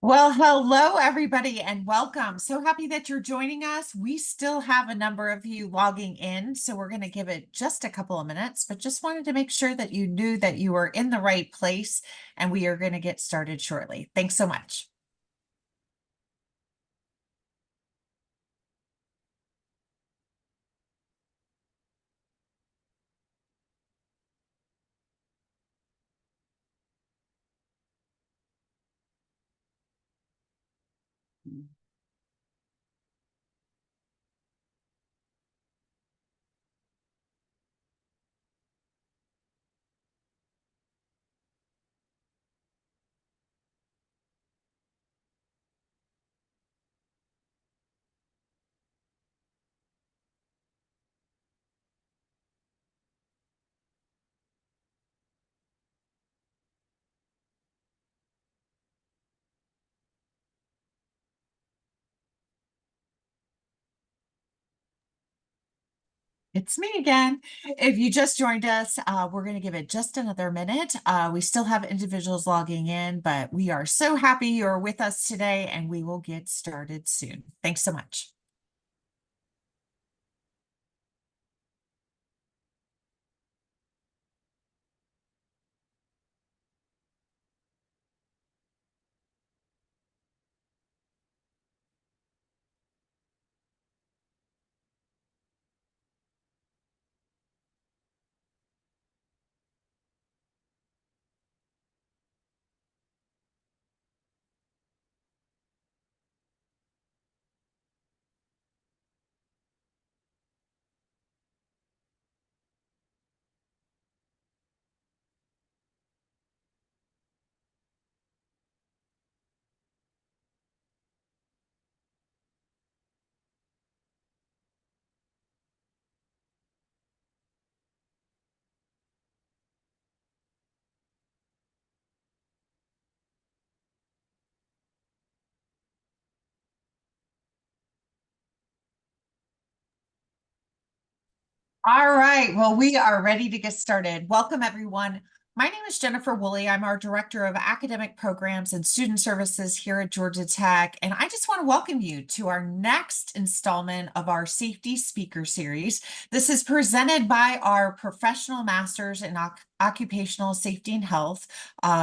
Well, hello, everybody, and welcome. So happy that you're joining us. We still have a number of you logging in, so we're going to give it just a couple of minutes, but just wanted to make sure that you knew that you were in the right place, and we are going to get started shortly. Thanks so much. It's me again. If you just joined us, we're going to give it just another minute. We still have individuals logging in, but we are so happy you're with us today, and we will get started soon. Thanks so much. All right. Well, we are ready to get started. Welcome, everyone. My name is Jennifer Woolley. I'm our Director of Academic Programs and Student Services here at Georgia Tech. And I just want to welcome you to our next installment of our Safety Speaker Series. This is presented by our Professional Masters in Occupational Safety and Health.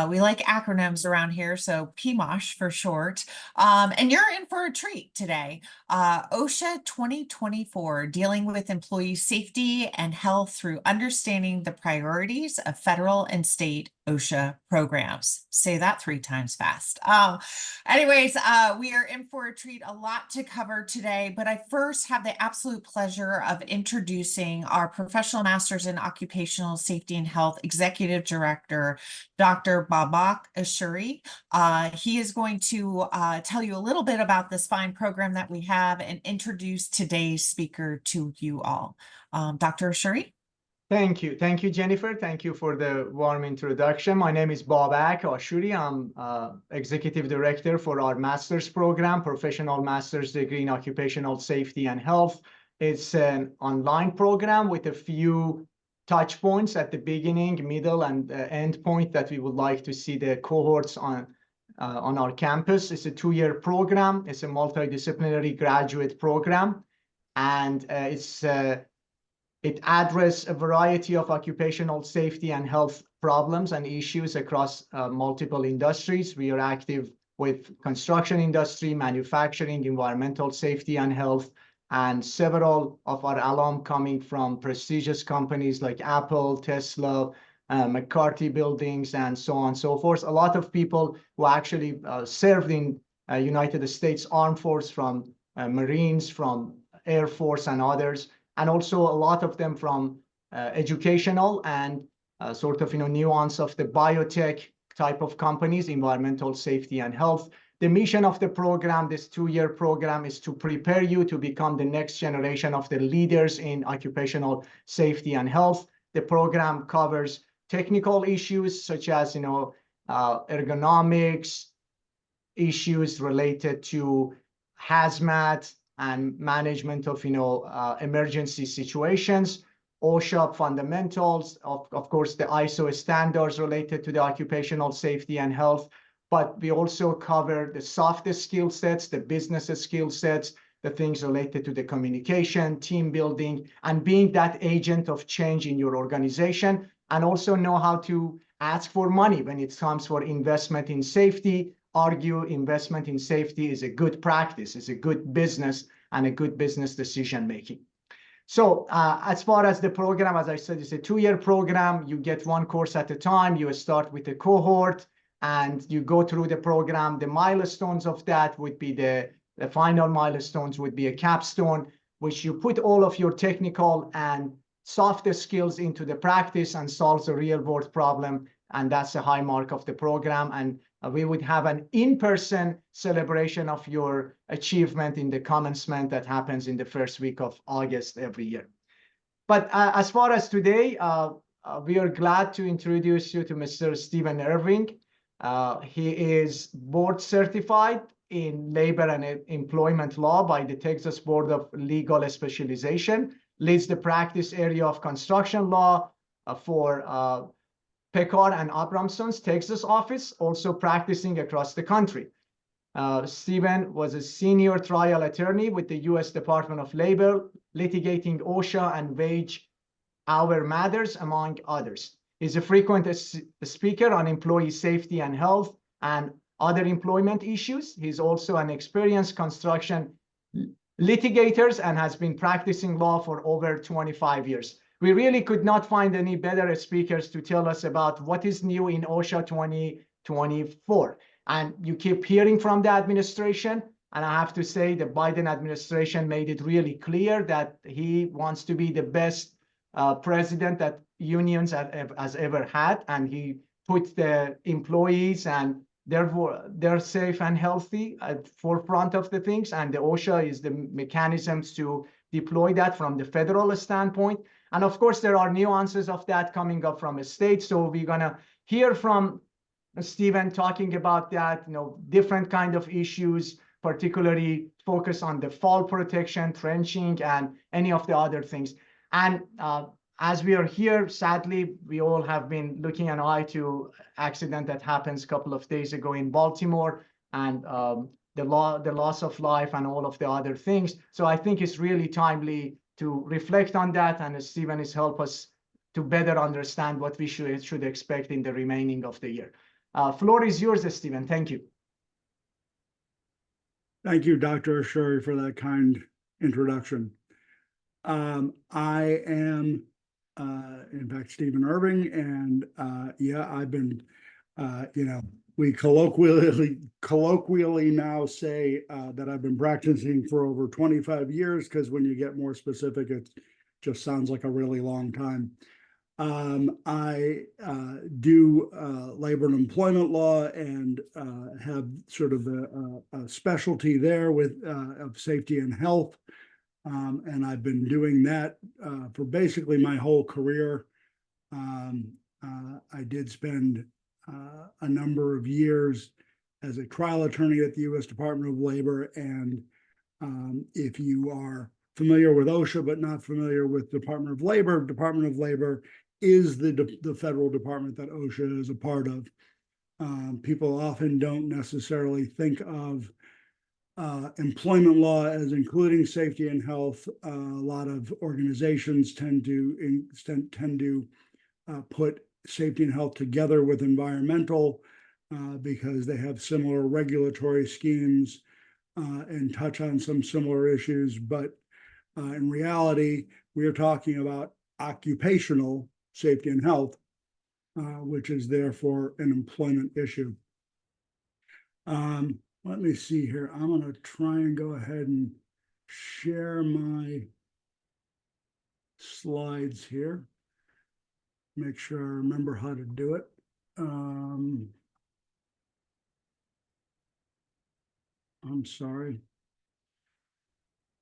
We like acronyms around here, so PMOSH for short. And you're in for a treat today. OSHA 2024, dealing with employee safety and health through understanding the priorities of federal and state OSHA programs. Say that 3 times fast. Anyways, we are in for a treat, a lot to cover today, but I first have the absolute pleasure of introducing our Professional Masters in Occupational Safety and Health Executive Director, Dr. Babak Ashuri. He is going to tell you a little bit about this fine program that we have and introduce today's speaker to you all. Dr. Ashuri? Thank you. Thank you, Jennifer. Thank you for the warm introduction. My name is Babak Ashuri. I'm Executive Director for our Master's Program, Professional Master's Degree in Occupational Safety and Health. It's an online program with a few touch points at the beginning, middle, and end point that we would like to see the cohorts on our campus. It's a 2-year program. It's a multidisciplinary graduate program, and it addresses a variety of occupational safety and health problems and issues across multiple industries. We are active with construction industry, manufacturing, environmental safety and health, and several of our alum coming from prestigious companies like Apple, Tesla, McCarthy Buildings, and so on and so forth. A lot of people who actually served in United States Armed Force, from Marines, from Air Force, and others, and also a lot of them from educational and sort of nuance of the biotech type of companies, environmental safety and health. The mission of the program, this 2-year program, is to prepare you to become the next generation of the leaders in occupational safety and health. The program covers technical issues such as ergonomics, issues related to hazmat and management of emergency situations, OSHA fundamentals, of course the ISO standards related to the occupational safety and health. but we also cover the soft skill sets, the business skill sets, the things related to the communication, team building, and being that agent of change in your organization, and also know how to ask for money when it comes for investment in safety, argue investment in safety is a good practice, is a good business, and a good business decision making. So as far as the program, as I said, it's a 2-year program. You get one course at a time. You start with a cohort and you go through the program. The milestones of that would be the final milestones would be a capstone, which you put all of your technical and soft skills into the practice and solves a real world problem. And that's the high mark of the program. And we would have an in-person celebration of your achievement in the commencement that happens in the first week of August every year. But as far as today, we are glad to introduce you to Mr. Stephen Irving. He is board certified in labor and employment law by the Texas Board of Legal Specialization, leads the practice area of construction law for Peckar and Abramson's Texas office, also practicing across the country. Stephen was a senior trial attorney with the U.S. Department of Labor, litigating OSHA and wage hour matters, among others. He's a frequent speaker on employee safety and health and other employment issues. He's also an experienced construction litigator and has been practicing law for over 25 years. We really could not find any better speakers to tell us about what is new in OSHA 2024. And you keep hearing from the administration. And I have to say the Biden administration made it really clear that he wants to be the best president that unions has ever had. And he put the employees and they're safe and healthy at forefront of the things. And the OSHA is the mechanisms to deploy that from the federal standpoint. And of course, there are nuances of that coming up from a state. So we're going to hear from Stephen talking about that, different kind of issues, particularly focus on the fall protection, trenching, and any of the other things. And as we are here, sadly, we all have been looking an eye to accident that happens a couple of days ago in Baltimore, and the loss of life and all of the other things. So I think it's really timely to reflect on that, and Stephen has helped us to better understand what we should expect in the remaining of the year. Floor is yours, Stephen. Thank you. Thank you, Dr. Ashuri, for that kind introduction. I am, in fact, Stephen Irving, and yeah, I've been, we colloquially now say that I've been practicing for over 25 years, because when you get more specific, it just sounds like a really long time. I do labor and employment law and have sort of a specialty there with of safety and health. And I've been doing that for basically my whole career. I did spend a number of years as a trial attorney at the U.S. Department of Labor. And if you are familiar with OSHA but not familiar with Department of Labor is the federal department that OSHA is a part of. People often don't necessarily think of employment law as including safety and health. A lot of organizations tend to put safety and health together with environmental because they have similar regulatory schemes and touch on some similar issues. But in reality, we are talking about occupational safety and health, which is therefore an employment issue. Let me see here. I'm going to try and go ahead and share my slides here. Make sure I remember how to do it. I'm sorry.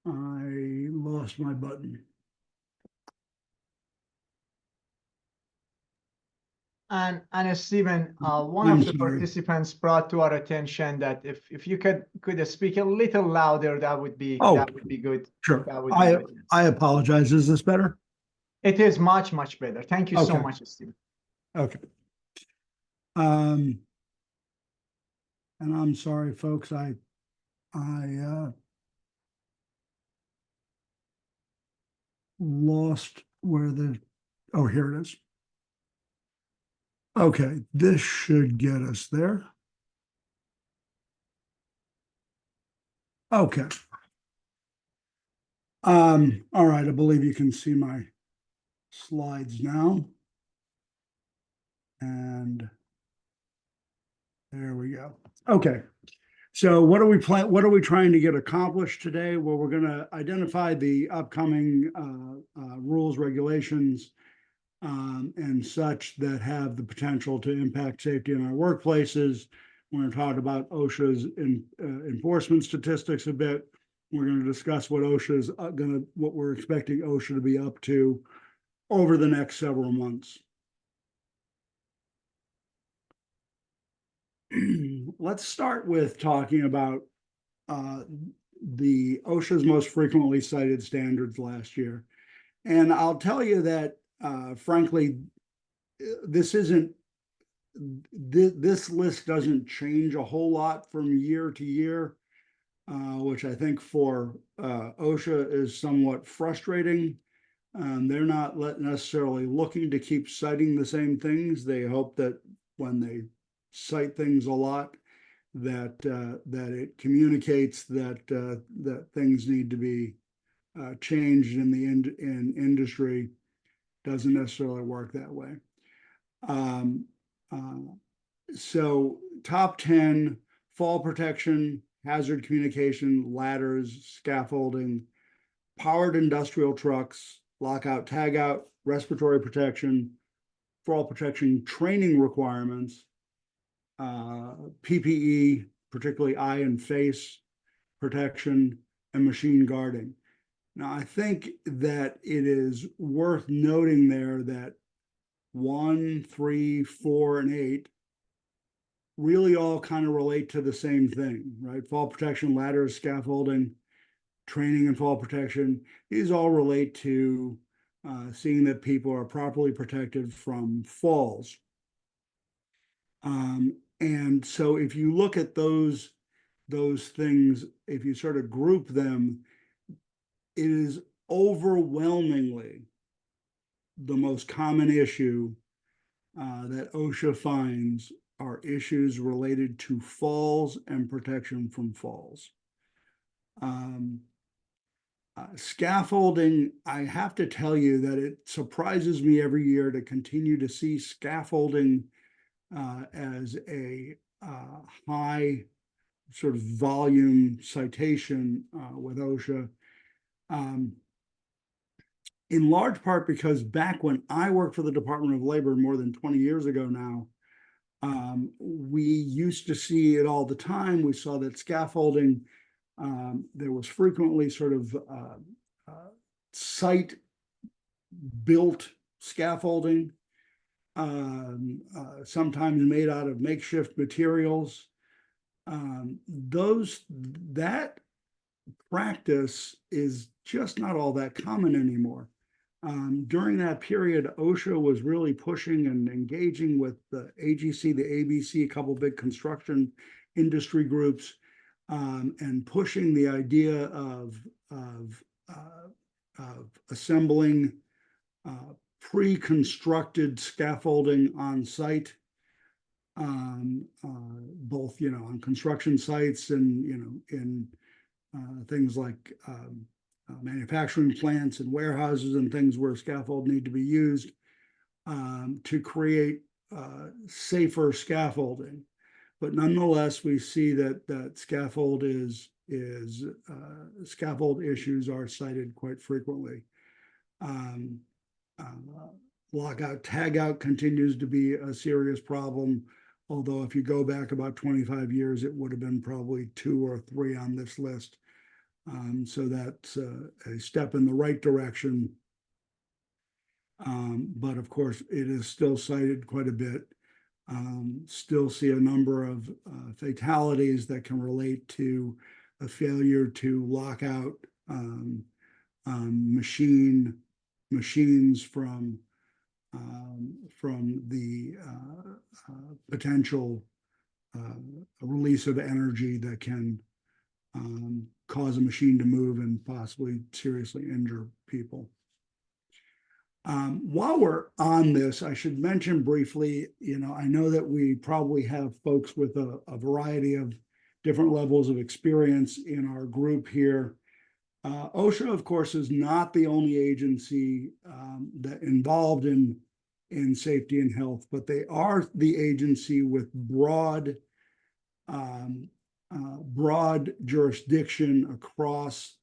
I lost my button. And Stephen, one of the participants brought to our attention that if you could speak a little louder, that would be good. Sure. That would be good. I apologize. Is this better? It is much, much better. Thank you so much, Stephen. Okay. And I'm sorry, folks, I lost where oh, here it is. Okay, this should get us there. Okay. All right, I believe you can see my slides now. And there we go. Okay. So what are we trying to get accomplished today? Well, we're going to identify the upcoming rules, regulations, and such that have the potential to impact safety in our workplaces. We're going to talk about OSHA's enforcement statistics a bit. We're going to discuss what what we're expecting OSHA to be up to over the next several months. Let's start with talking about the OSHA's most frequently cited standards last year. And I'll tell you that, frankly, this list doesn't change a whole lot from year to year, which I think for OSHA is somewhat frustrating. They're not necessarily looking to keep citing the same things. They hope that when they cite things a lot, that it communicates that things need to be changed in the in industry. Doesn't necessarily work that way. So top 10: fall protection, hazard communication, ladders, scaffolding, powered industrial trucks, lockout, tagout, respiratory protection, fall protection training requirements, PPE, particularly eye and face protection, and machine guarding. Now, I think that it is worth noting there that 1, 3, 4, and 8 really all kind of relate to the same thing, right? Fall protection, ladders, scaffolding, training and fall protection. These all relate to seeing that people are properly protected from falls. And so if you look at those things, if you sort of group them, it is overwhelmingly the most common issue that OSHA finds are issues related to falls and protection from falls. Scaffolding, I have to tell you that it surprises me every year to continue to see scaffolding as a high sort of volume citation with OSHA. In large part because back when I worked for the Department of Labor more than 20 years ago now, we used to see it all the time. We saw that scaffolding, there was frequently sort of site-built scaffolding, sometimes made out of makeshift materials. That practice is just not all that common anymore. During that period, OSHA was really pushing and engaging with the AGC, the ABC, a couple big construction industry groups, and pushing the idea of assembling pre-constructed scaffolding on site, both on construction sites and in things like manufacturing plants and warehouses and things where scaffold need to be used to create safer scaffolding. But nonetheless, we see that scaffold scaffold issues are cited quite frequently. Lockout, tagout continues to be a serious problem, although if you go back about 25 years, it would have been probably 2 or 3 on this list. So that's a step in the right direction. But of course, it is still cited quite a bit. Still see a number of fatalities that can relate to a failure to lock out machines from the potential a release of energy that can cause a machine to move and possibly seriously injure people. While we're on this, I should mention briefly, I know that we probably have folks with a variety of different levels of experience in our group here. OSHA, of course, is not the only agency that involved in safety and health, but they are the agency with broad jurisdiction across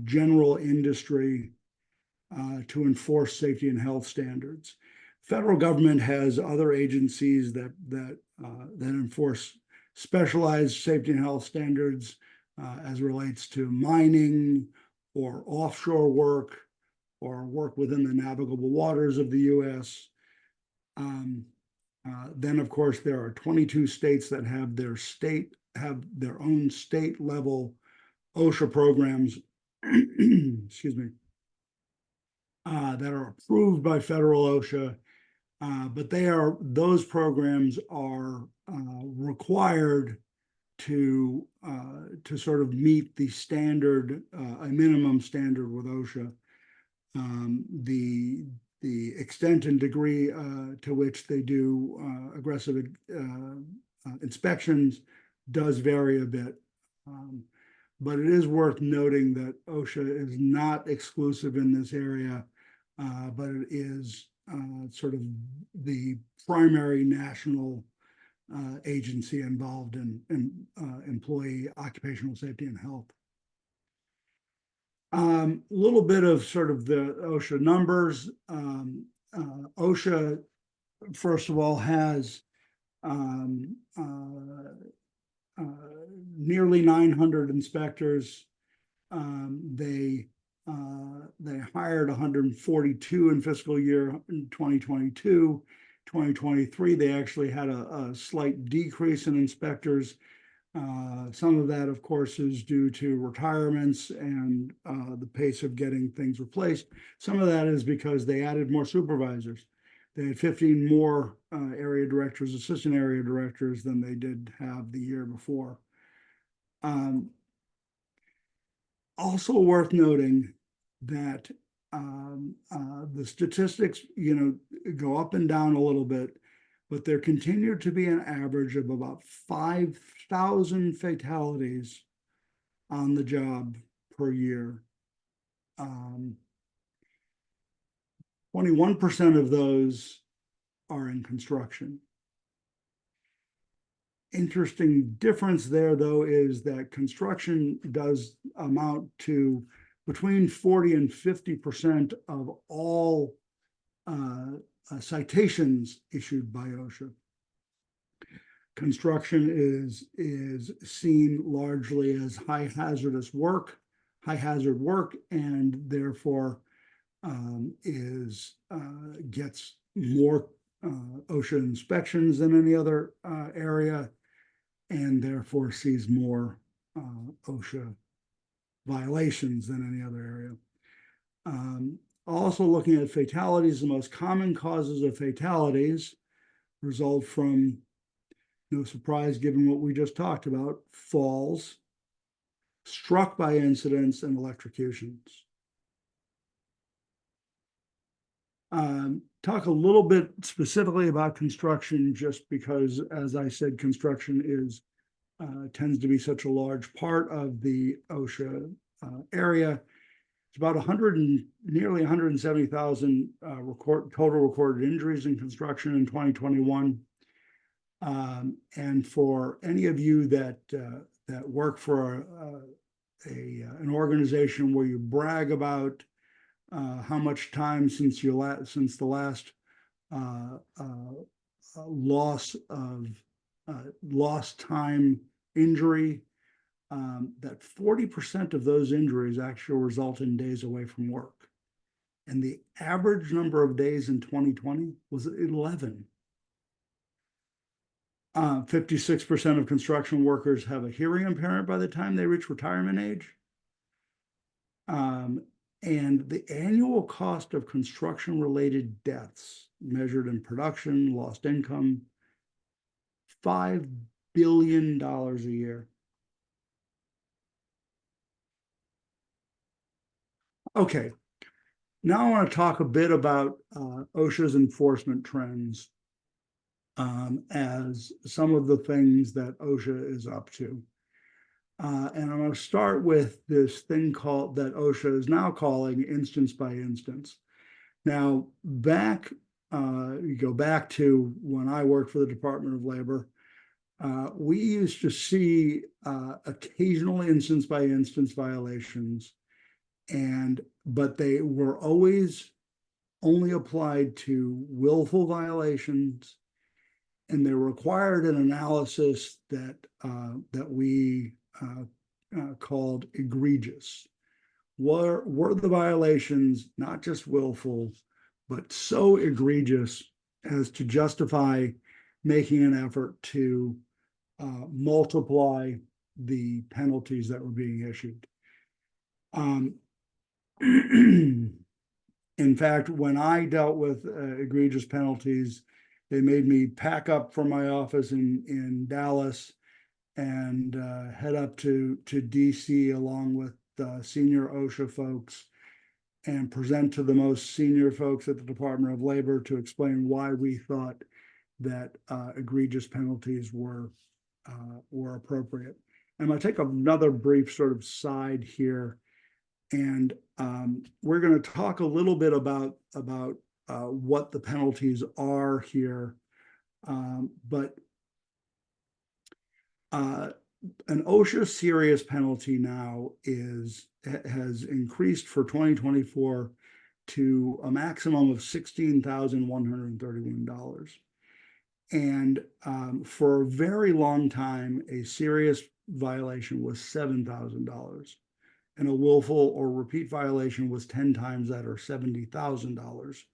general industry to enforce safety and health standards. Federal government has other agencies that enforce specialized safety and health standards as relates to mining or offshore work or work within the navigable waters of the U.S. Then, of course, there are 22 states that have their own state level OSHA programs, excuse me, that are approved by federal OSHA, but those programs are required to sort of meet the standard, a minimum standard with OSHA. The extent and degree to which they do aggressive inspections does vary a bit. But it is worth noting that OSHA is not exclusive in this area, but it is sort of the primary national agency involved in employee occupational safety and health. A little bit of sort of the OSHA numbers. OSHA, first of all, has nearly 900 inspectors. They hired 142 in fiscal year 2022. 2023, they actually had a slight decrease in inspectors. Some of that, of course, is due to retirements and the pace of getting things replaced. Some of that is because they added more supervisors. They had 15 more area directors, assistant area directors than they did have the year before. Also worth noting that the statistics, go up and down a little bit, but there continue to be an average of about 5,000 fatalities on the job per year. 21% of those are in construction. Interesting difference there, though, is that construction does amount to between 40 and 50% of all citations issued by OSHA. Construction is seen largely as high hazard work, and therefore gets more OSHA inspections than any other area, and therefore sees more OSHA violations than any other area. Also looking at fatalities, the most common causes of fatalities result from, no surprise given what we just talked about, falls, struck by incidents, and electrocutions. Talk a little bit specifically about construction, just because, as I said, construction tends to be such a large part of the OSHA area. It's about nearly 170,000 total recorded injuries in construction in 2021. And for any of you that work for an organization where you brag about how much time since the last lost time injury, that 40% of those injuries actually result in days away from work. And the average number of days in 2020 was 11. 56% of construction workers have a hearing impairment by the time they reach retirement age. And the annual cost of construction-related deaths measured in production, lost income, $5 billion a year. Okay, now I want to talk a bit about OSHA's enforcement trends as some of the things that OSHA is up to. And I'm going to start with this thing called that OSHA is now calling instance by instance. Now, you go back to when I worked for the Department of Labor, we used to see occasional instance by instance violations, but they were always only applied to willful violations, and they required an analysis that we called egregious. Were the violations not just willful, but so egregious as to justify making an effort to multiply the penalties that were being issued? In fact, when I dealt with egregious penalties, they made me pack up from my office in Dallas and head up to DC along with senior OSHA folks and present to the most senior folks at the Department of Labor to explain why we thought that egregious penalties were appropriate. I'm going to take another brief sort of side here, and we're going to talk a little bit about what the penalties are here, but an OSHA serious penalty now has increased for 2024 to a maximum of $16,131. And for a very long time, a serious violation was $7,000. And a willful or repeat violation was 10 times that, or $70,000.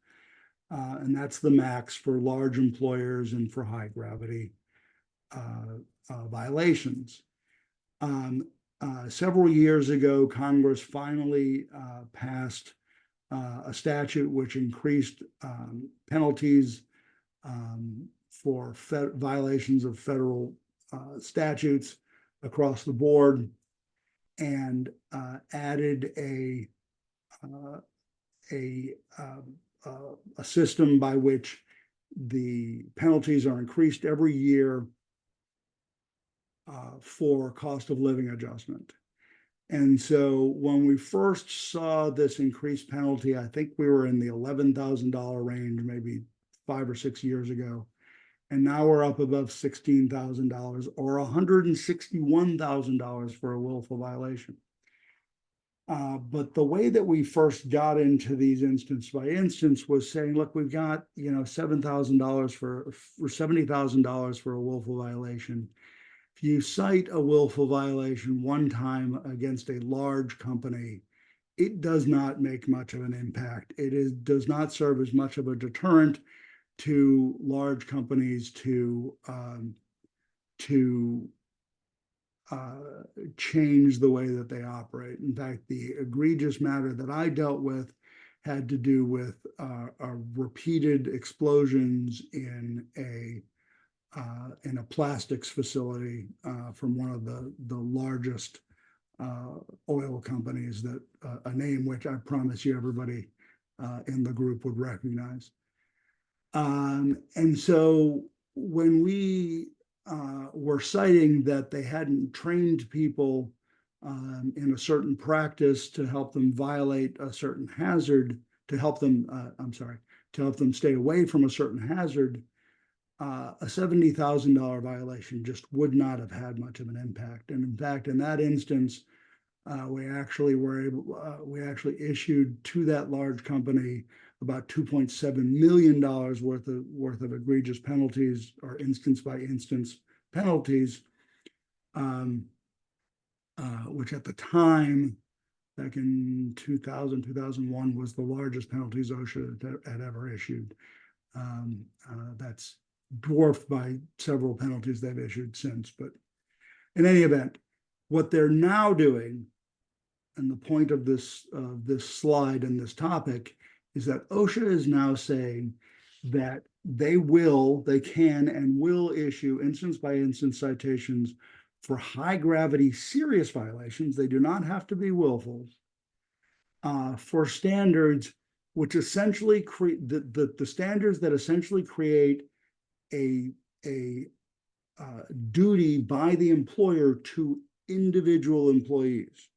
And that's the max for large employers and for high gravity violations. Several years ago, Congress finally passed a statute which increased penalties for violations of federal statutes across the board, and added a system by which the penalties are increased every year for cost of living adjustment. And so when we first saw this increased penalty, I think we were in the $11,000 range, maybe 5 or 6 years ago. And now we're up above $16,000 or $161,000 for a willful violation. But the way that we first got into these instance by instance was saying, look, we've got $7,000 for $70,000 for a willful violation. If you cite a willful violation one time against a large company, it does not make much of an impact. It does not serve as much of a deterrent to large companies to change the way that they operate. In fact, the egregious matter that I dealt with had to do with repeated explosions in a plastics facility from one of the largest oil companies, that a name which I promise you everybody in the group would recognize. And so when we were citing that they hadn't trained people in a certain practice to help them violate a certain hazard, to help them stay away from a certain hazard, a $70,000 violation just would not have had much of an impact. And in fact, in that instance, we actually issued to that large company about $2.7 million worth of egregious penalties, or instance by instance penalties, which at the time, back in 2000, 2001, was the largest penalties OSHA had ever issued. That's dwarfed by several penalties they've issued since. But in any event, what they're now doing, and the point of this slide and this topic, is that OSHA is now saying that they can and will issue instance by instance citations for high gravity serious violations. They do not have to be willful, for standards which essentially create the standards that essentially create a duty by the employer to individual employees.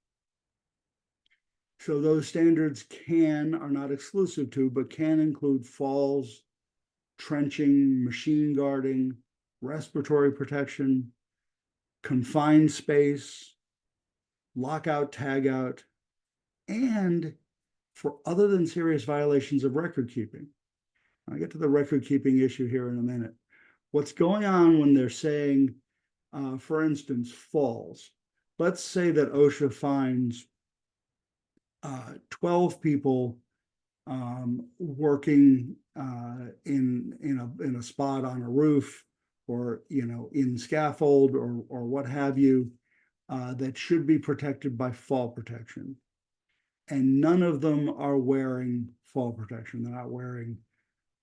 So those standards are not exclusive to, but can include falls, trenching, machine guarding, respiratory protection, confined space, lockout, tagout, and for other than serious violations of record keeping. I'll get to the record keeping issue here in a minute. What's going on when they're saying, for instance, falls? Let's say that OSHA finds 12 people working in a spot on a roof, or in scaffold, or what have you, that should be protected by fall protection, and none of them are wearing fall protection. They're not wearing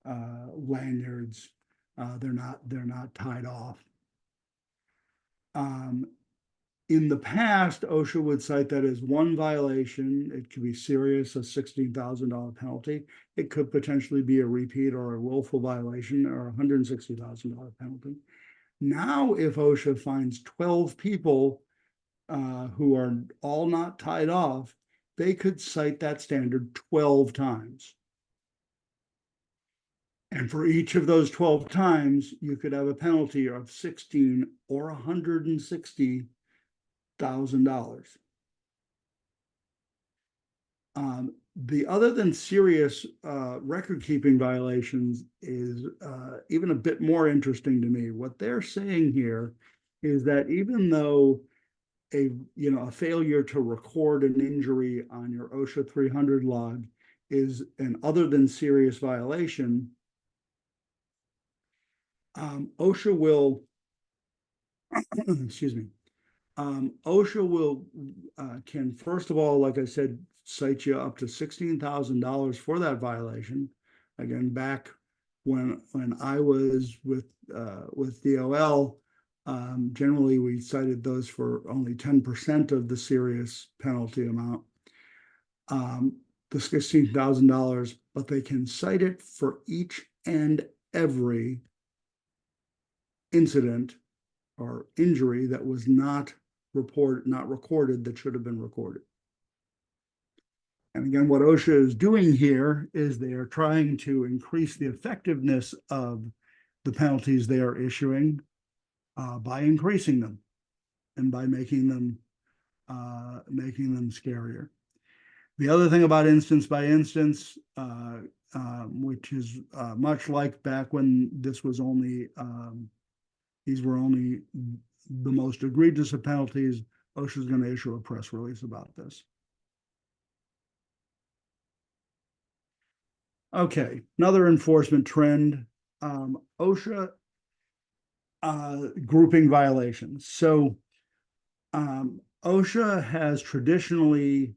lanyards. They're not tied off. In the past, OSHA would cite that as one violation. It could be serious, a $16,000 penalty. It could potentially be a repeat or a willful violation, or a $160,000 penalty. Now, if OSHA finds 12 people who are all not tied off, they could cite that standard 12 times. And for each of those 12 times, you could have a penalty of $16,000 or $160,000. The other than serious record keeping violations is even a bit more interesting to me. What they're saying here is that even though a failure to record an injury on your OSHA 300 log is an other than serious violation, OSHA will, excuse me, OSHA will can, first of all, like I said, cite you up to $16,000 for that violation. Again, back when I was with DOL, generally we cited those for only 10% of the serious penalty amount, the $16,000, but they can cite it for each and every incident or injury that was not recorded that should have been recorded. And again, what OSHA is doing here is they are trying to increase the effectiveness of the penalties they are issuing by increasing them and by making them scarier. The other thing about instance by instance, which is much like back when this was only these were only the most egregious of penalties, OSHA is going to issue a press release about this. Okay, another enforcement trend, OSHA grouping violations. So OSHA has traditionally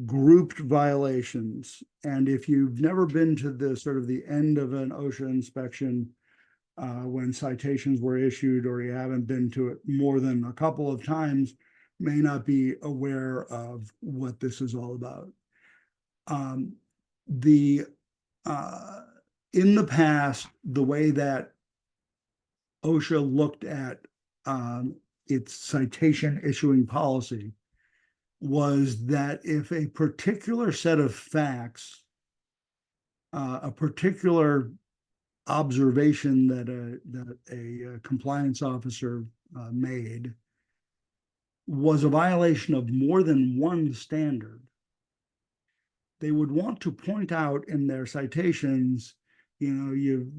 grouped violations. And if you've never been to the sort of the end of an OSHA inspection, when citations were issued, or you haven't been to it more than a couple of times, may not be aware of what this is all about. In the past, the way that OSHA looked at its citation issuing policy was that if a particular set of facts, a particular observation that a compliance officer made was a violation of more than one standard, they would want to point out in their citations, you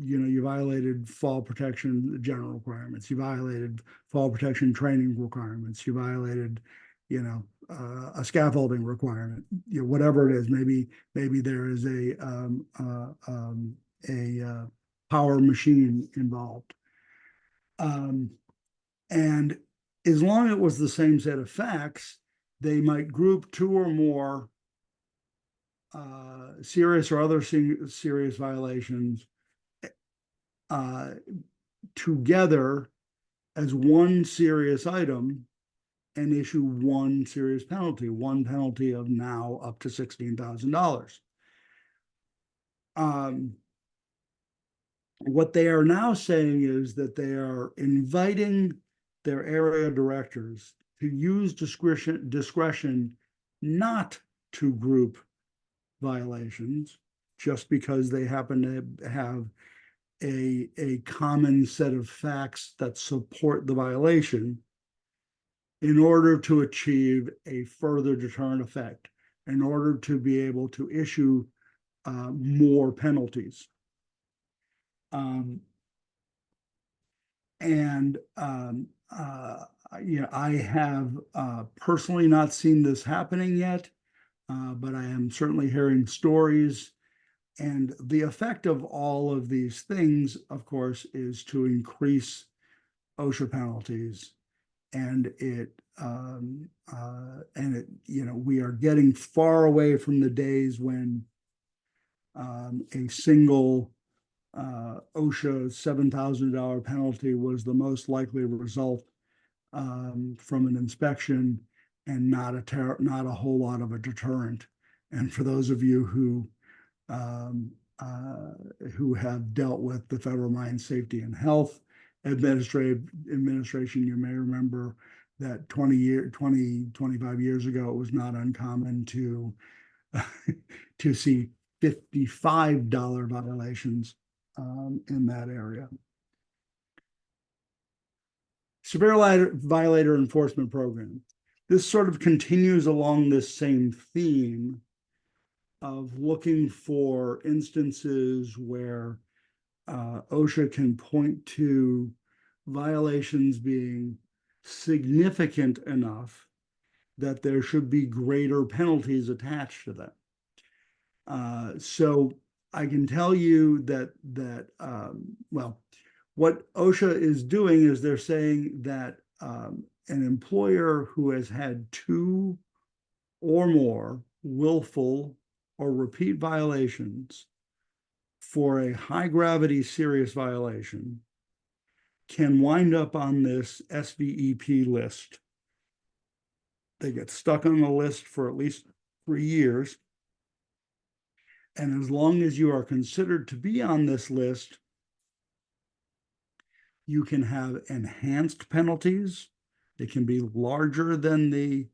violated fall protection general requirements, you violated fall protection training requirements, you violated, a scaffolding requirement, whatever it is. Maybe there is a power machine involved. And as long as it was the same set of facts, they might group two or more serious or other serious violations together as one serious item and issue one serious penalty, one penalty of now up to $16,000. What they are now saying is that they are inviting their area directors to use discretion not to group violations just because they happen to have a common set of facts that support the violation in order to achieve a further deterrent effect, in order to be able to issue more penalties. I have personally not seen this happening yet, but I am certainly hearing stories. And the effect of all of these things, of course, is to increase OSHA penalties. And we are getting far away from the days when a single OSHA $7,000 penalty was the most likely result from an inspection and not a whole lot of a deterrent. And for those of you who have dealt with the Federal Mine Safety and Health Administration, you may remember that 25 years ago, it was not uncommon to see $55 violations in that area. Severe violator enforcement program. This sort of continues along this same theme of looking for instances where OSHA can point to violations being significant enough that there should be greater penalties attached to them. So I can tell you that what OSHA is doing is they're saying that an employer who has had 2 or more willful or repeat violations for a high gravity serious violation can wind up on this SVEP list. They get stuck on the list for at least 3 years. And as long as you are considered to be on this list, you can have enhanced penalties. They can be larger than the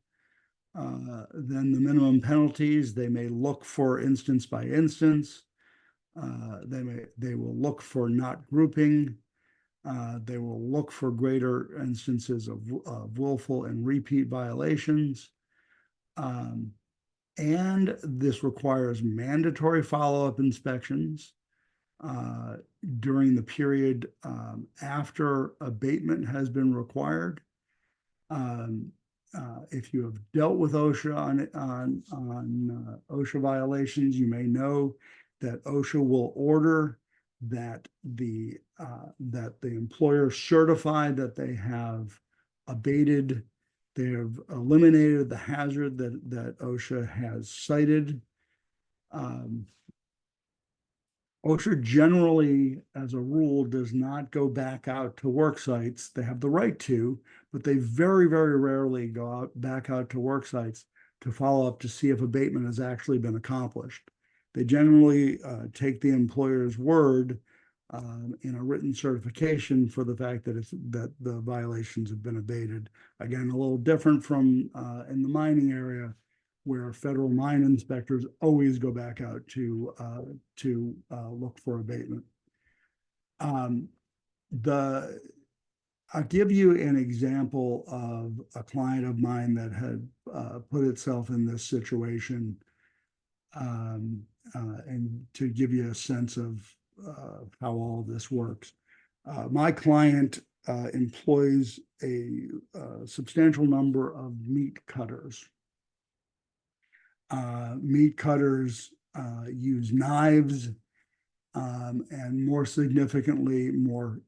minimum penalties. They may look for instance by instance. They will look for not grouping. They will look for greater instances of willful and repeat violations. And this requires mandatory follow-up inspections during the period after abatement has been required. If you have dealt with OSHA on OSHA violations, you may know that OSHA will order that the employer certify that they have abated, they have eliminated the hazard that OSHA has cited. OSHA generally, as a rule, does not go back out to work sites. They have the right to, but they very, very rarely go back out to work sites to follow up to see if abatement has actually been accomplished. They generally take the employer's word in a written certification for the fact that the violations have been abated. Again, a little different from in the mining area, where federal mine inspectors always go back out to look for abatement. I'll give you an example of a client of mine that had put itself in this situation, and to give you a sense of how all of this works. My client employs a substantial number of meat cutters. Meat cutters use knives, and more significantly, more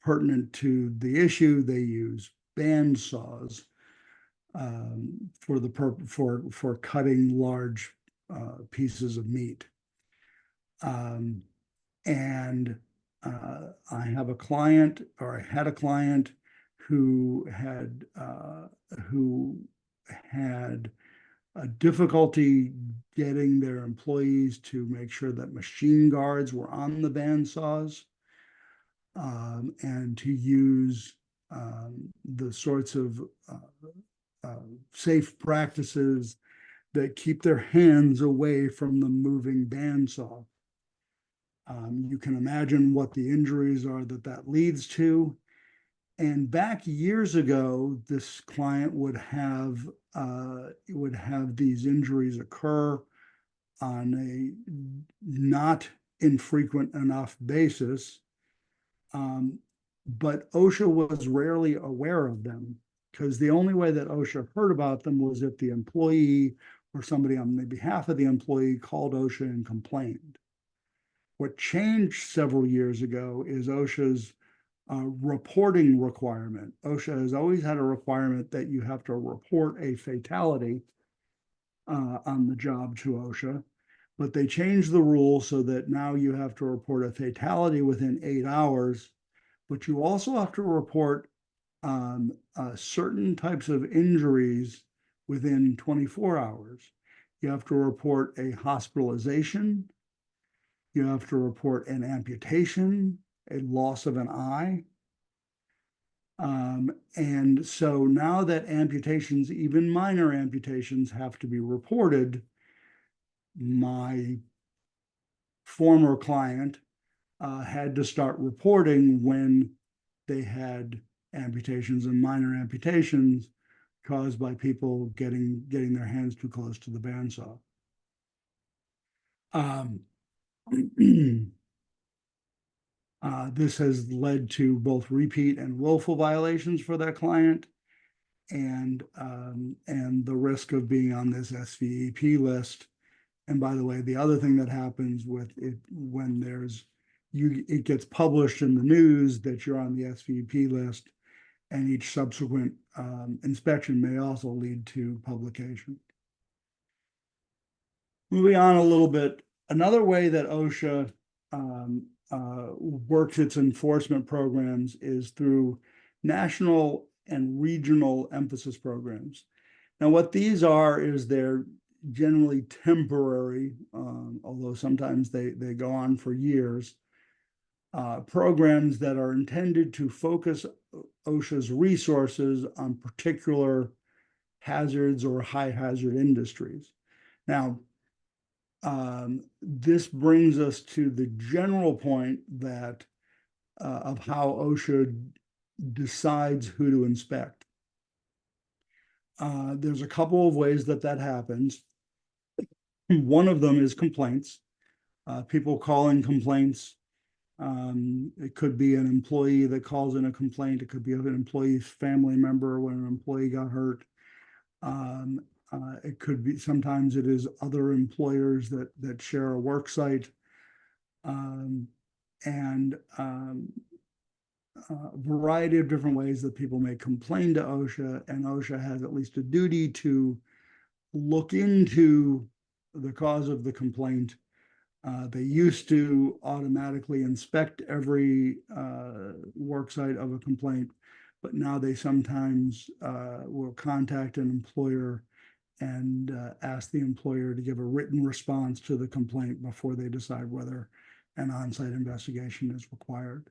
pertinent to the issue, they use band saws. for cutting large pieces of meat. And I have a client, or I had a client who had a difficulty getting their employees to make sure that machine guards were on the bandsaws, and to use the sorts of safe practices that keep their hands away from the moving bandsaw. You can imagine what the injuries are that leads to. And back years ago, this client would have these injuries occur on a not infrequent enough basis. But OSHA was rarely aware of them, because the only way that OSHA heard about them was if the employee or somebody on the behalf of the employee called OSHA and complained. What changed several years ago is OSHA's reporting requirement. OSHA has always had a requirement that you have to report a fatality on the job to OSHA, but they changed the rule so that now you have to report a fatality within 8 hours, but you also have to report certain types of injuries within 24 hours. You have to report a hospitalization. You have to report an amputation, a loss of an eye. And so now that amputations, even minor amputations, have to be reported, my former client had to start reporting when they had amputations and minor amputations caused by people getting their hands too close to the bandsaw. This has led to both repeat and willful violations for that client, and the risk of being on this SVEP list. And by the way, the other thing that happens with it when it gets published in the news that you're on the SVEP list, and each subsequent inspection may also lead to publication. Moving on a little bit, another way that OSHA works its enforcement programs is through national and regional emphasis programs. Now, what these are is they're generally temporary, although sometimes they go on for years, programs that are intended to focus OSHA's resources on particular hazards or high hazard industries. Now, this brings us to the general point that of how OSHA decides who to inspect. There's a couple of ways that happens. One of them is complaints. People call in complaints. It could be an employee that calls in a complaint. It could be an employee's family member when an employee got hurt. It could be, sometimes it is other employers that share a work site, and a variety of different ways that people may complain to OSHA, and OSHA has at least a duty to look into the cause of the complaint. They used to automatically inspect every work site of a complaint, but now they sometimes will contact an employer and ask the employer to give a written response to the complaint before they decide whether an on-site investigation is required.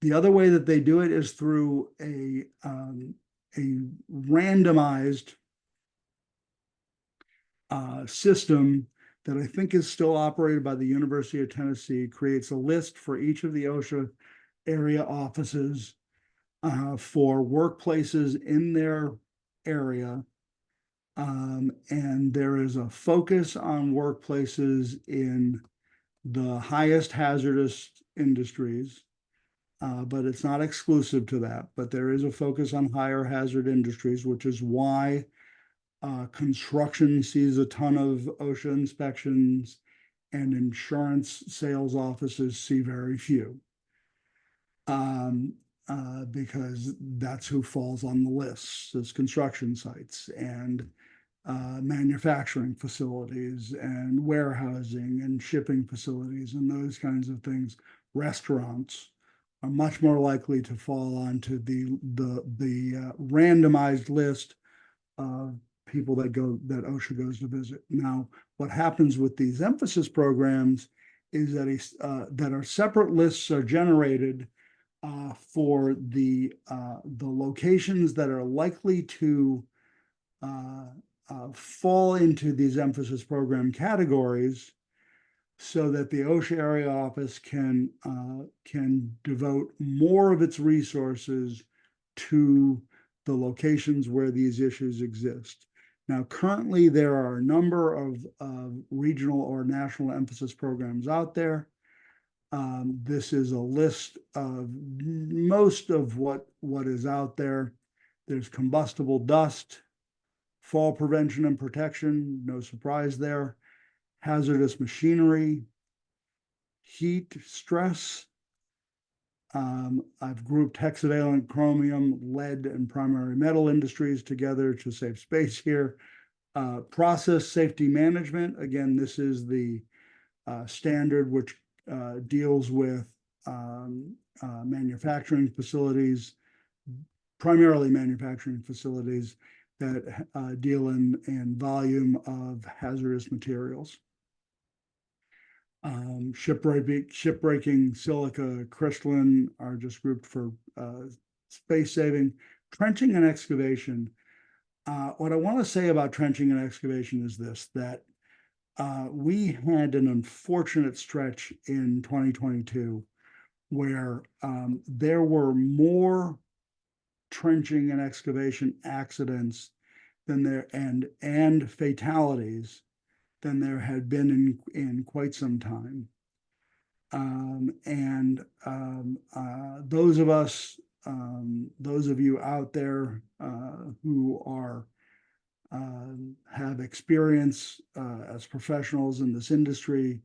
The other way that they do it is through a randomized system that I think is still operated by the University of Tennessee. Creates a list for each of the OSHA area offices for workplaces in their area. And there is a focus on workplaces in the highest hazardous industries, but it's not exclusive to that. But there is a focus on higher hazard industries, which is why construction sees a ton of OSHA inspections and insurance sales offices see very few. because that's who falls on the lists, is construction sites and manufacturing facilities and warehousing and shipping facilities and those kinds of things. Restaurants are much more likely to fall onto the randomized list of people that OSHA goes to visit. Now, what happens with these emphasis programs is that our separate lists are generated for the locations that are likely to fall into these emphasis program categories, so that the OSHA area office can devote more of its resources to the locations where these issues exist. Now, currently, there are a number of regional or national emphasis programs out there. This is a list of most of what is out there. There's combustible dust, fall prevention and protection, no surprise there, hazardous machinery, heat stress. I've grouped hexavalent chromium, lead, and primary metal industries together to save space here. Process safety management. Again, this is the standard which deals with manufacturing facilities, primarily manufacturing facilities that deal in volume of hazardous materials. Shipbreaking, silica, crystalline are just grouped for space saving. Trenching and excavation. What I want to say about trenching and excavation is this, that we had an unfortunate stretch in 2022 where there were more trenching and excavation accidents than and fatalities than there had been in quite some time. Those of you out there who are have experience as professionals in this industry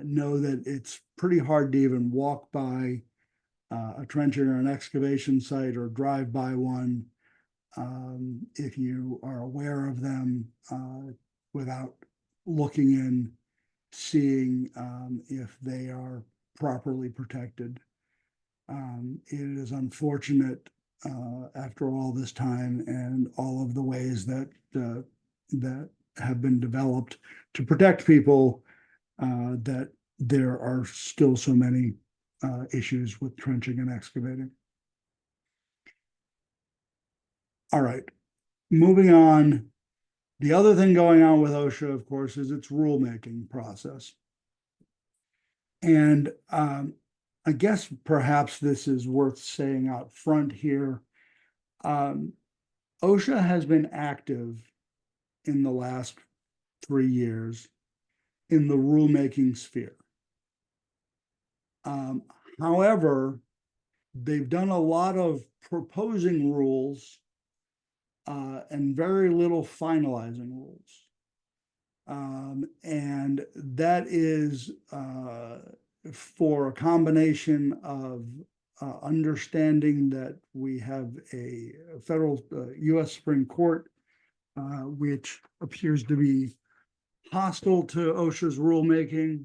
know that it's pretty hard to even walk by a trenching or an excavation site or drive by one if you are aware of them without looking in, seeing if they are properly protected. It is unfortunate after all this time and all of the ways that have been developed to protect people that there are still so many issues with trenching and excavating. All right, moving on. The other thing going on with OSHA, of course, is its rulemaking process. And I guess perhaps this is worth saying out front here. OSHA has been active in the last 3 years in the rulemaking sphere. However, they've done a lot of proposing rules and very little finalizing rules. And that is for a combination of understanding that we have a federal U.S. Supreme Court, which appears to be hostile to OSHA's rulemaking,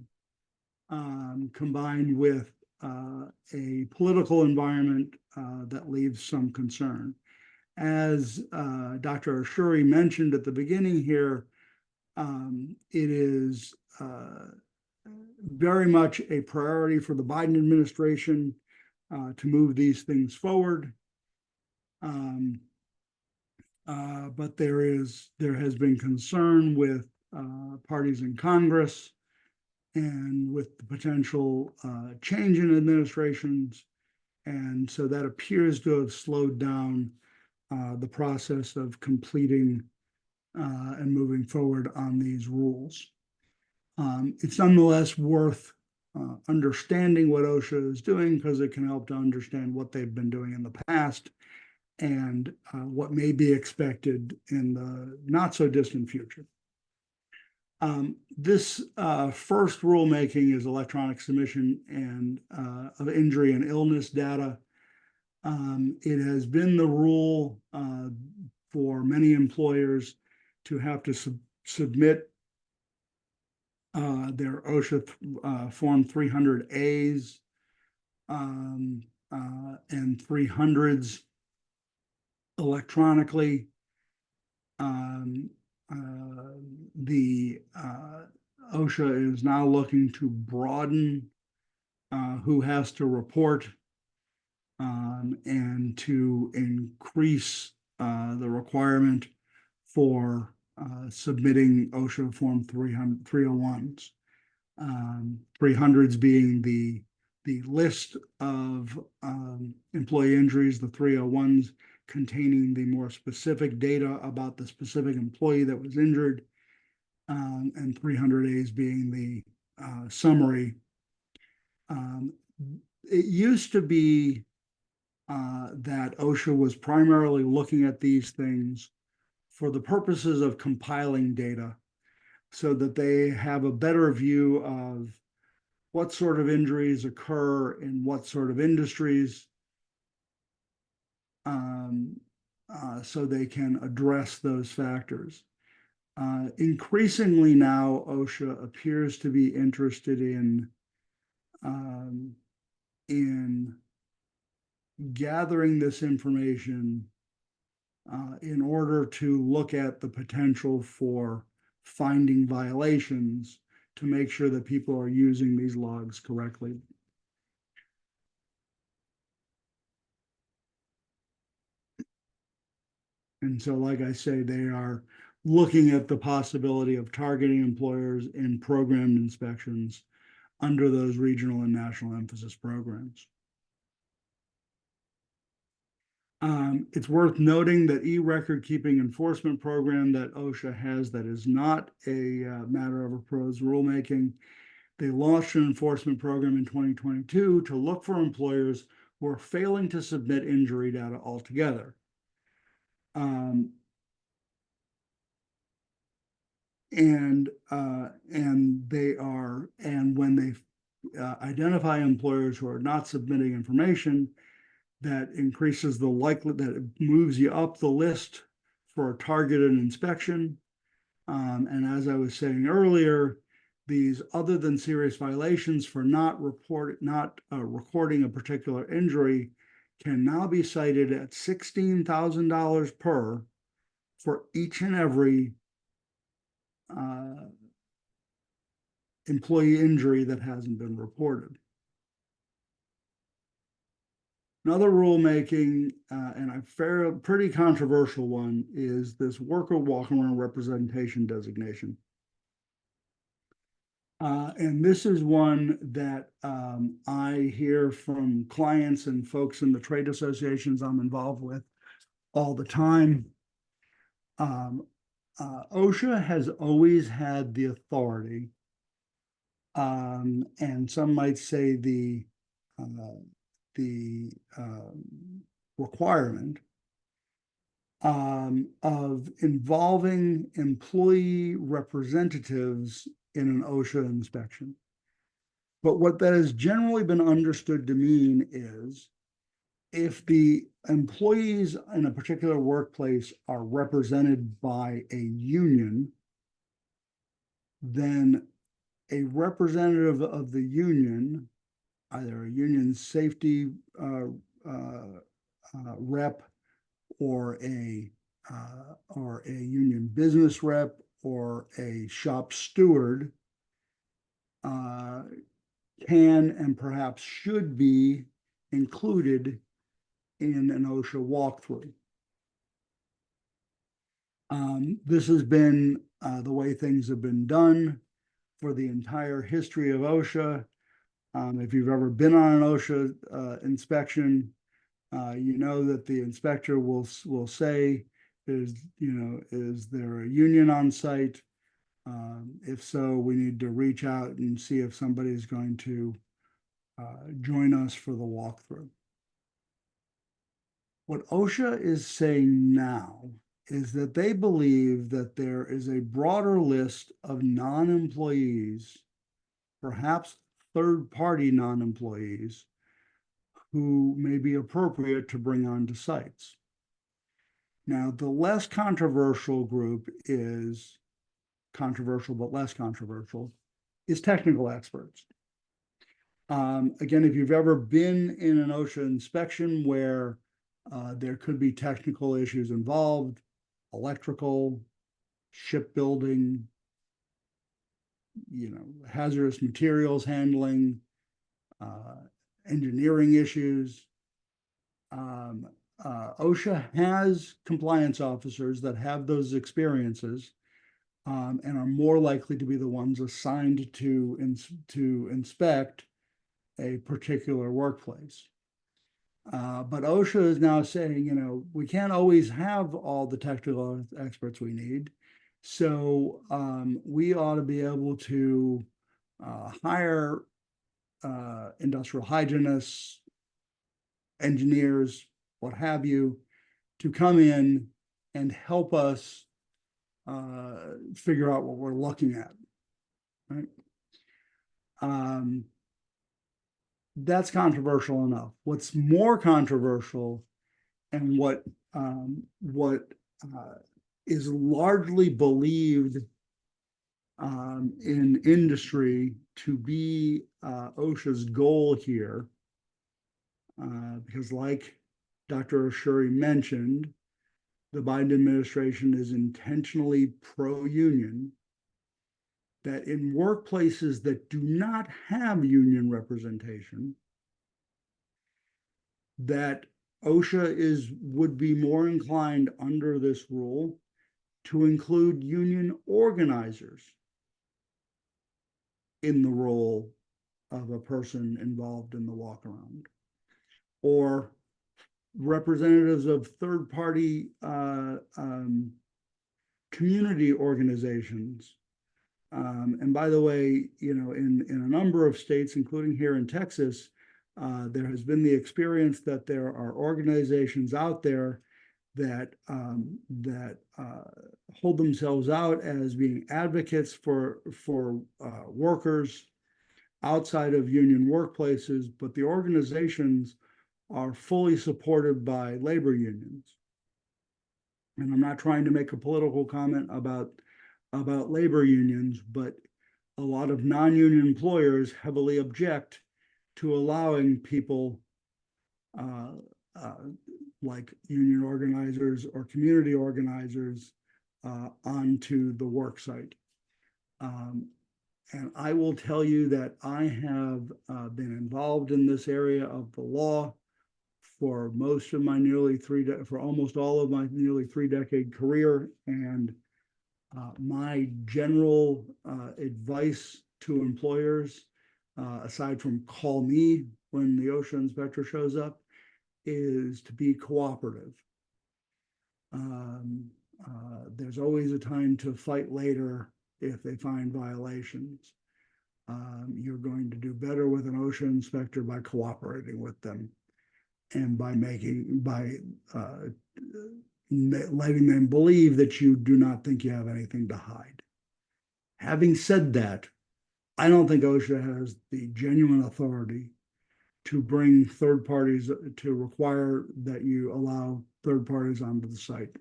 combined with a political environment that leaves some concern. As Dr. Ashuri mentioned at the beginning here, it is very much a priority for the Biden administration to move these things forward. But there has been concern with parties in Congress and with the potential change in administrations. And so that appears to have slowed down the process of completing and moving forward on these rules. It's nonetheless worth understanding what OSHA is doing, because it can help to understand what they've been doing in the past and what may be expected in the not so distant future. This first rulemaking is electronic submission and of injury and illness data. It has been the rule for many employers to have to submit their OSHA Form 300As and 300s electronically. The OSHA is now looking to broaden who has to report and to increase the requirement for submitting OSHA Form 301s. 300s being the list of employee injuries, the 301s containing the more specific data about the specific employee that was injured, and 300As being the summary. It used to be that OSHA was primarily looking at these things for the purposes of compiling data so that they have a better view of what sort of injuries occur in what sort of industries, so they can address those factors. Increasingly now, OSHA appears to be interested in gathering this information in order to look at the potential for finding violations to make sure that people are using these logs correctly. And so, like I say, they are looking at the possibility of targeting employers in programmed inspections under those regional and national emphasis programs. It's worth noting that e-record keeping enforcement program that OSHA has that is not a matter of proposed rulemaking. They launched an enforcement program in 2022 to look for employers who are failing to submit injury data altogether. And when they identify employers who are not submitting information, that increases the likelihood that it moves you up the list for a targeted inspection. And as I was saying earlier, these other than serious violations for not recording a particular injury can now be cited at $16,000 per for each and every employee injury that hasn't been reported. Another rulemaking, and a pretty controversial one, is this worker walk-around representation designation. And this is one that I hear from clients and folks in the trade associations I'm involved with all the time. OSHA has always had the authority, and some might say the requirement of involving employee representatives in an OSHA inspection. But what that has generally been understood to mean is if the employees in a particular workplace are represented by a union, then a representative of the union, either a union safety rep or a union business rep or a shop steward, can and perhaps should be included in an OSHA walkthrough. This has been the way things have been done for the entire history of OSHA. If you've ever been on an OSHA inspection, you know that the inspector will say, is there a union on site? If so, we need to reach out and see if somebody's going to join us for the walkthrough. What OSHA is saying now is that they believe that there is a broader list of non-employees, perhaps third-party non-employees, who may be appropriate to bring onto sites. Now, the less controversial group is controversial, but less controversial, is technical experts. Again, if you've ever been in an OSHA inspection where there could be technical issues involved, electrical, shipbuilding, hazardous materials handling, engineering issues. OSHA has compliance officers that have those experiences and are more likely to be the ones assigned to inspect a particular workplace. But OSHA is now saying, we can't always have all the technical experts we need. So we ought to be able to hire industrial hygienists, engineers, what have you, to come in and help us figure out what we're looking at, right? That's controversial enough. What's more controversial and what is largely believed in industry to be OSHA's goal here, because like Dr. Ashuri mentioned, the Biden administration is intentionally pro-union, that in workplaces that do not have union representation, that OSHA would be more inclined under this rule to include union organizers in the role of a person involved in the walk around, or representatives of third-party community organizations. And by the way, in a number of states, including here in Texas, there has been the experience that there are organizations out there that hold themselves out as being advocates for workers outside of union workplaces, but the organizations are fully supported by labor unions. And I'm not trying to make a political comment about labor unions, but a lot of non-union employers heavily object to allowing people like union organizers or community organizers onto the work site. And I will tell you that I have been involved in this area of the law for almost all of my nearly 3-decade career. And my general advice to employers, aside from call me when the OSHA inspector shows up, is to be cooperative. There's always a time to fight later if they find violations. You're going to do better with an OSHA inspector by cooperating with them and by letting them believe that you do not think you have anything to hide. Having said that, I don't think OSHA has the genuine authority to bring third parties, to require that you allow third parties onto the site.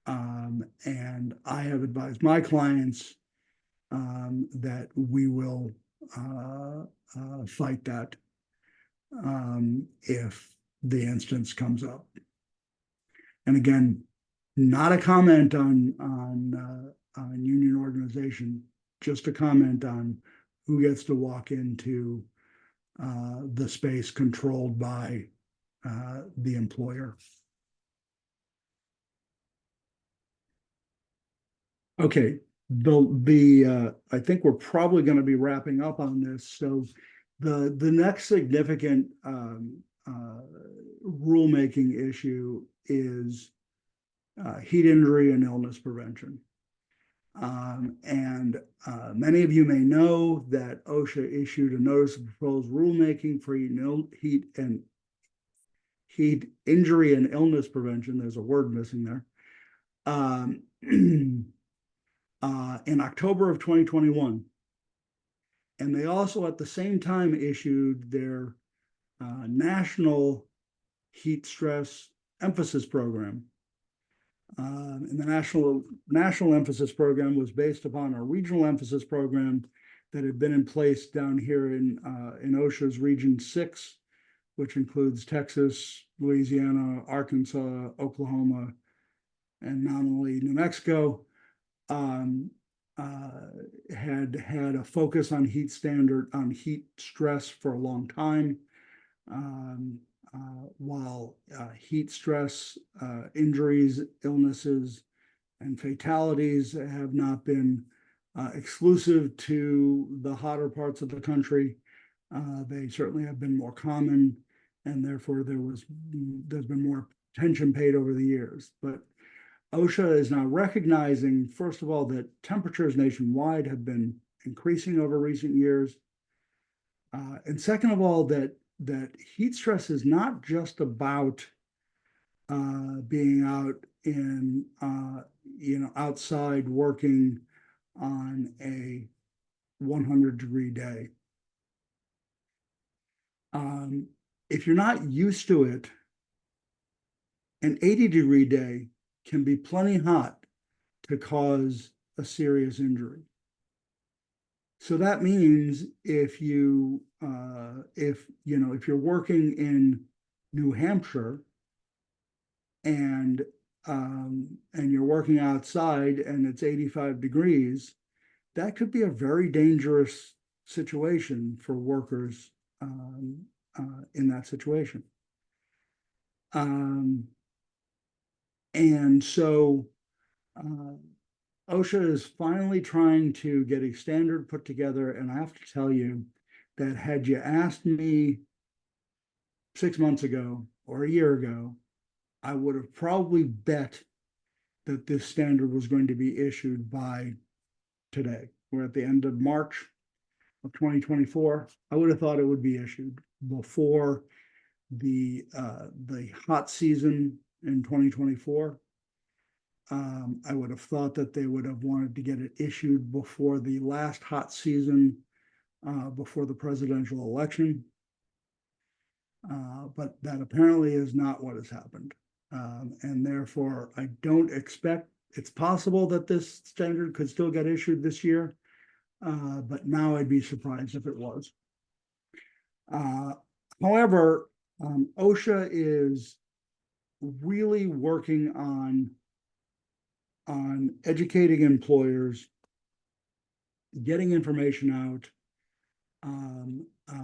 And I have advised my clients that we will fight that if the instance comes up. And again, not a comment on union organization, just a comment on who gets to walk into the space controlled by the employer. Okay, I think we're probably going to be wrapping up on this. So the next significant rulemaking issue is heat injury and illness prevention. And many of you may know that OSHA issued a notice of proposed rulemaking for heat injury and illness prevention. There's a word missing there. In October of 2021. And they also at the same time issued their national heat stress emphasis program. And the national emphasis program was based upon a regional emphasis program that had been in place down here in OSHA's Region 6, which includes Texas, Louisiana, Arkansas, Oklahoma, and nominally New Mexico. Had a focus on heat stress for a long time. While heat stress, injuries, illnesses, and fatalities have not been exclusive to the hotter parts of the country, they certainly have been more common, and therefore there's been more attention paid over the years. But OSHA is now recognizing, first of all, that temperatures nationwide have been increasing over recent years. And second of all, that heat stress is not just about being out in, outside working on a 100-degree day. If you're not used to it, an 80-degree day can be plenty hot to cause a serious injury. So that means if you're working in New Hampshire and you're working outside and it's 85 degrees, that could be a very dangerous situation for workers in that situation. And so OSHA is finally trying to get a standard put together, and I have to tell you that had you asked me 6 months ago or a year ago, I would have probably bet that this standard was going to be issued by today. We're at the end of March of 2024. I would have thought it would be issued before the hot season in 2024. I would have thought that they would have wanted to get it issued before the last hot season, before the presidential election. But that apparently is not what has happened. And therefore, I don't expect, it's possible that this standard could still get issued this year, but now I'd be surprised if it was. However, OSHA is really working on educating employers, getting information out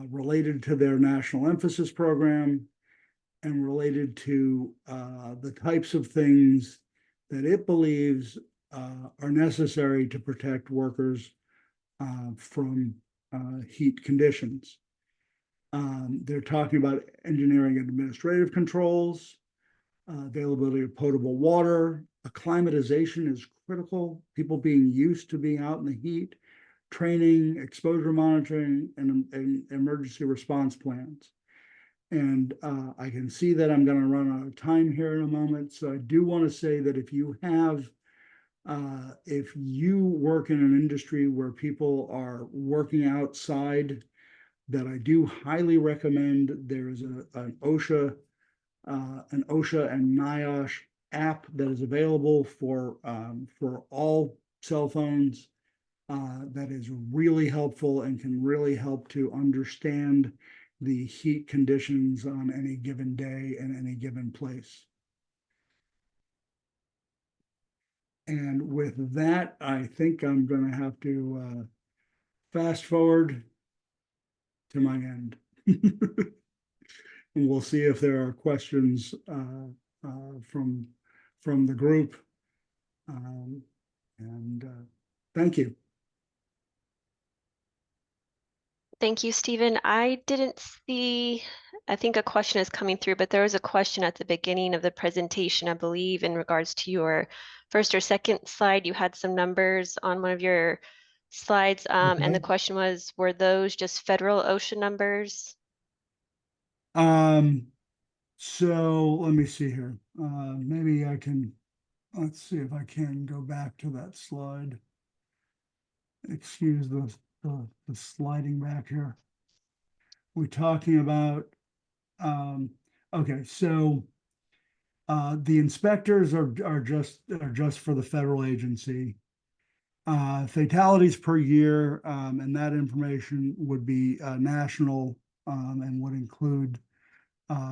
related to their national emphasis program and related to the types of things that it believes are necessary to protect workers from heat conditions. They're talking about engineering and administrative controls, availability of potable water. Acclimatization is critical. People being used to being out in the heat, training, exposure monitoring, and emergency response plans. And I can see that I'm going to run out of time here in a moment. So I do want to say that if you work in an industry where people are working outside, that I do highly recommend. There is an OSHA and NIOSH app that is available for all cell phones that is really helpful and can really help to understand the heat conditions on any given day and any given place. And with that, I think I'm going to have to fast forward to my end. And we'll see if there are questions from the group. Thank you. Thank you, Stephen. I didn't see, I think a question is coming through, but there was a question at the beginning of the presentation, I believe, in regards to your first or second slide. You had some numbers on one of your slides, Okay. and the question was, were those just federal OSHA numbers? So let me see here. Maybe I can, let's see if I can go back to that slide. Excuse the sliding back here. We're talking about Okay, so the inspectors are just for the federal agency. Fatalities per year, and that information would be national, and would include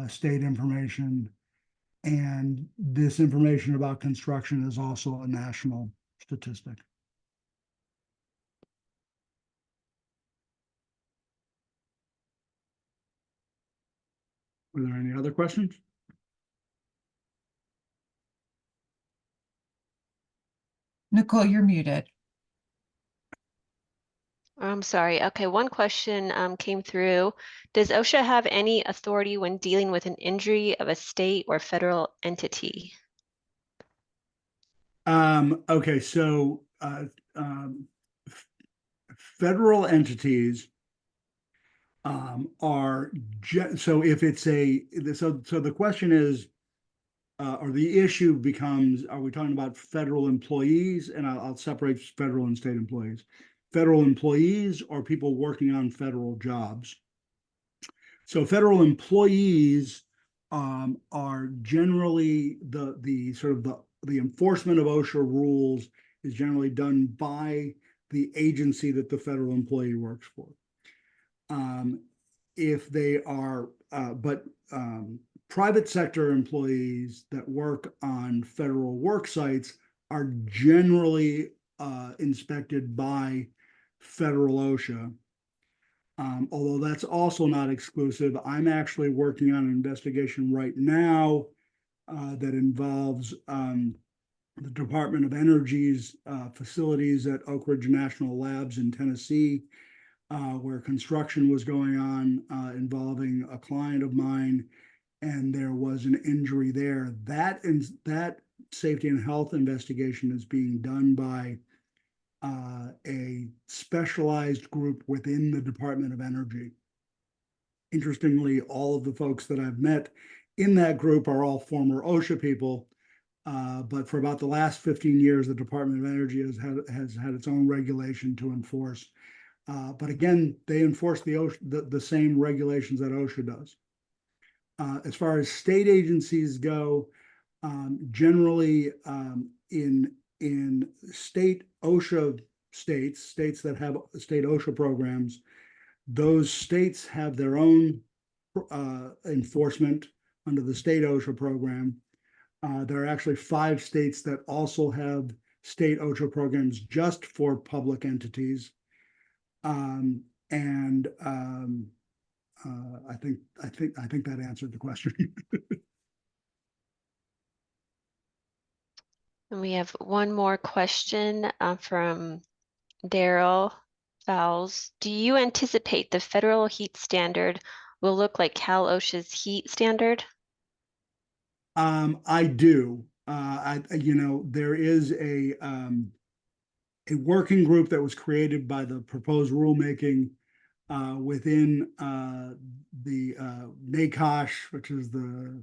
state information. And this information about construction is also a national statistic. Were there any other questions? Nicole, you're muted. I'm sorry. Okay, one question came through. Does OSHA have any authority when dealing with an injury of a state or federal entity? Okay, so federal entities are so if it's so the question is, or the issue becomes, are we talking about federal employees? And I'll separate federal and state employees. Federal employees or people working on federal jobs. So federal employees are generally the sort of the enforcement of OSHA rules is generally done by the agency that the federal employee works for. If they are, private sector employees that work on federal work sites are generally inspected by federal OSHA. Although that's also not exclusive. I'm actually working on an investigation right now that involves the Department of Energy's facilities at Oak Ridge National Labs in Tennessee, where construction was going on involving a client of mine, and there was an injury there. That safety and health investigation is being done by a specialized group within the Department of Energy. Interestingly, all of the folks that I've met in that group are all former OSHA people, but for about the last 15 years, the Department of Energy has had its own regulation to enforce. But again, they enforce the same regulations that OSHA does. As far as state agencies go, generally in state OSHA states that have state OSHA programs, those states have their own enforcement under the state OSHA program. There are actually 5 states that also have state OSHA programs just for public entities. I think that answered the question. And we have one more question from Daryl Fowles. Do you anticipate the federal heat standard will look like Cal OSHA's heat standard? I do. There is a working group that was created by the proposed rulemaking within the NACOSH, which is the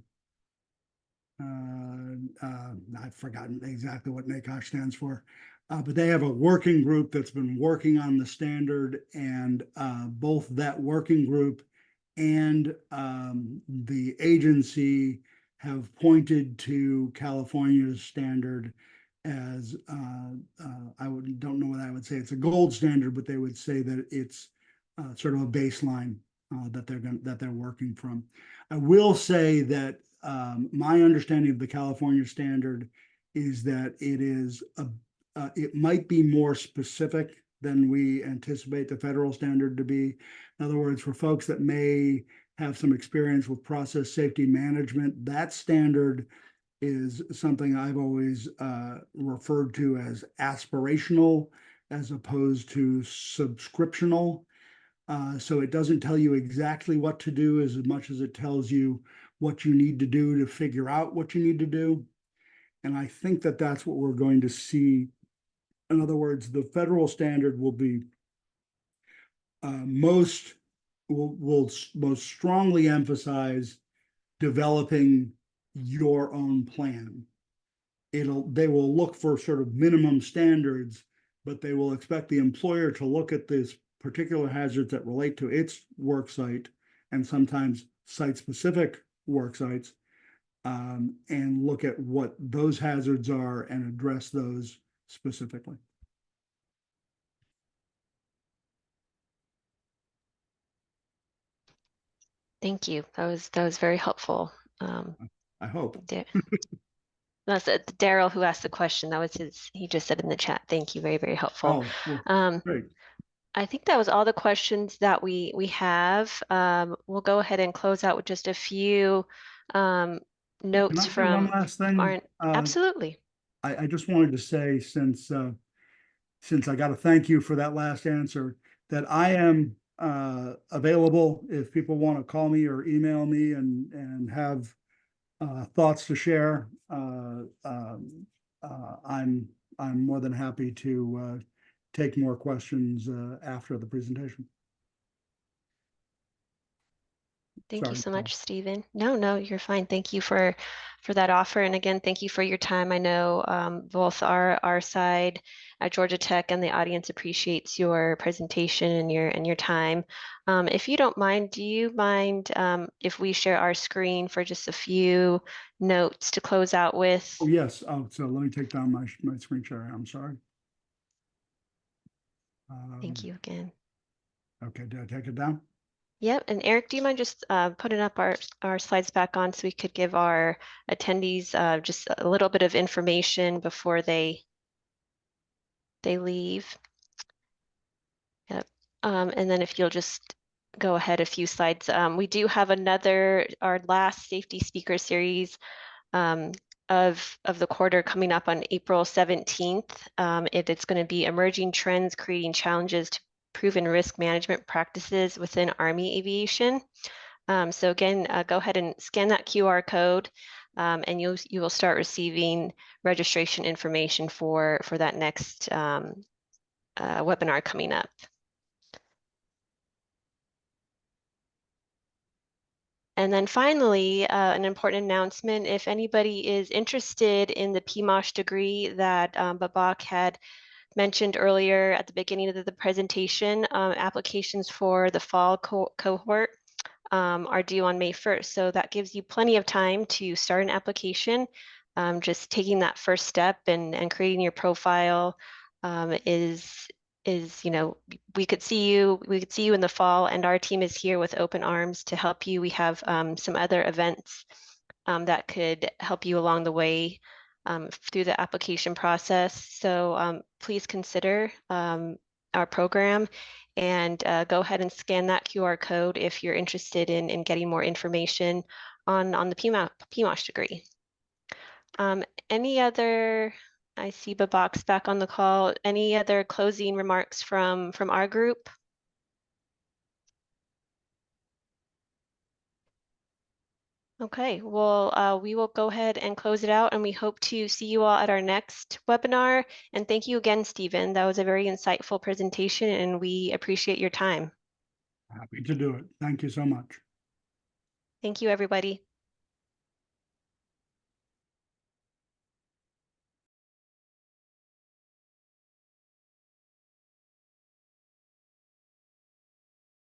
I've forgotten exactly what NACOSH stands for, but they have a working group that's been working on the standard, and both that working group and the agency have pointed to California's standard as don't know what I would say. It's a gold standard, but they would say that it's sort of a baseline that they're working from. I will say that my understanding of the California standard is that it might be more specific than we anticipate the federal standard to be. In other words, for folks that may have some experience with process safety management, that standard is something I've always referred to as aspirational as opposed to subscriptional. So it doesn't tell you exactly what to do as much as it tells you what you need to do to figure out what you need to do. And I think that that's what we're going to see. In other words, the federal standard will be most strongly emphasize developing your own plan. They will look for sort of minimum standards, but they will expect the employer to look at this particular hazards that relate to its work site and sometimes site-specific work sites, and look at what those hazards are and address those specifically. Thank you. That was very helpful. I hope. That's Daryl who asked the question. That was he just said in the chat. Thank you. Very, very helpful. Oh, well, great. I think that was all the questions that we have. We'll go ahead and close out with just a few notes Can I say from one last thing? our, absolutely. I just wanted to say, since I got to thank you for that last answer, that I am available if people want to call me or email me and have thoughts to share. I'm more than happy to take more questions after the presentation. Thank you Sorry, so Nicole. much, Stephen. No, you're fine. Thank you for that offer. And again, thank you for your time. I know both our side at Georgia Tech and the audience appreciates your presentation and your time. If you don't mind, do you mind if we share our screen for just a few notes to close out with? Oh, yes. Oh, so let me take down my screen share. I'm sorry. Thank you again. Okay, did I take it down? Yep, and Eric, do you mind just putting up our slides back on so we could give our attendees just a little bit of information before they leave? Yep, and then if you'll just go ahead a few slides. We do have our last safety speaker series of the quarter coming up on April 17th. It's going to be emerging trends, creating challenges to proven risk management practices within Army aviation. So again, go ahead and scan that QR code, and you will start receiving registration information for that next webinar coming up. And then finally, an important announcement: if anybody is interested in the PMOSH degree that Babak had mentioned earlier at the beginning of the presentation, applications for the fall cohort are due on May 1st. So that gives you plenty of time to start an application. Just taking that first step and creating your profile is, we could see you in the fall, and our team is here with open arms to help you. We have some other events that could help you along the way through the application process. So please consider our program and go ahead and scan that QR code if you're interested in getting more information on the PMOSH degree. Any other, I see Babak's back on the call. Any other closing remarks from our group? Okay, well, we will go ahead and close it out, and we hope to see you all at our next webinar. And thank you again, Stephen. That was a very insightful presentation, and we appreciate your time. Happy to do it. Thank you so much. Thank you, everybody.